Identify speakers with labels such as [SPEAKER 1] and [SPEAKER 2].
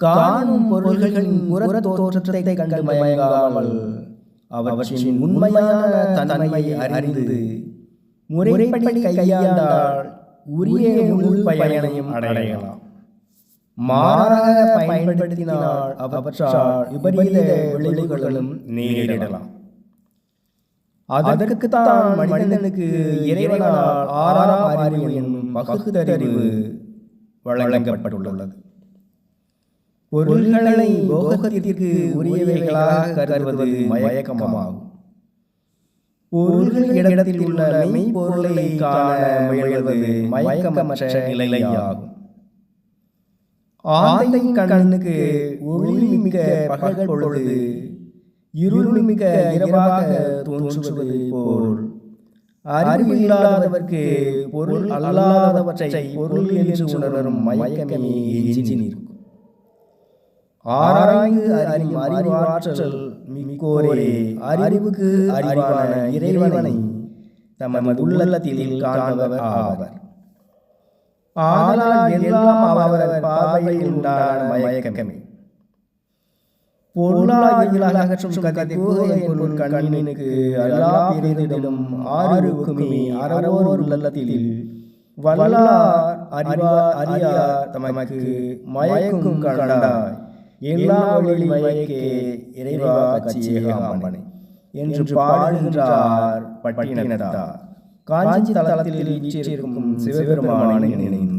[SPEAKER 1] காணும் பொருள்களின் புறத் தோற்றத்தை கண்டு மயங்காமல் அவற்றின் உண்மையான தன்மையை அறிந்து முறைப்படி கையாண்டால் உரிய முழு பயனையும் அடையலாம். மாறாக பயன்படுத்தினால் அவற்றால் விபரீத விளைவுகளும் நேரிடலாம். அதற்குத்தான் மனிதனுக்கு இறைவனால் ஆறாம் அறிவு என்னும் பகுத்தறிவு வழங்கப்பட்டுள்ளது. பொருள்களை போகத்திற்கு உரியவைகளாக கருதுவது மயக்கமாகும். பொருள்களிடத்தில் உள்ள மெய்ப்பொருளை காண முயல்வது மயக்கமற்ற நிலையாகும். ஆந்தை கண்ணுக்கு ஒளிமிக்க பகல் பொழுது இருள்மிக்க இரவாக தோன்றுவது போல் அறிவில்லாதவர்க்கு பொருள் அல்லாதவற்றை பொருள் என்று உணரும் மயக்கமே எஞ்சி நிற்கும். ஆராய்ந்து அறிவாற்றல் மிக்கோரே அறிவுக்கு அறிவான இறைவனை தமது உள்ளத்தில் காண்பவர் ஆவர். ஆனால் எல்லாம் அவரவர் பார்வையில் உண்டான மயக்கமே. பொருளாதார அகற்றும் கதை பொருள் கண்ணினுக்கு அல்லா பிறரிடம் ஆறுக்குமே அறவோர் உள்ளத்தில் வல்லார் அறியார் தமக்கு மயக்கும் கண்டாய் எல்லா வழி மயக்கே இறைவா காட்சியேகாமனை என்று பாடுகின்றார் பட்டினத்தார். காஞ்சி தலத்தில் வீற்றிருக்கும் சிவபெருமானை நினைந்து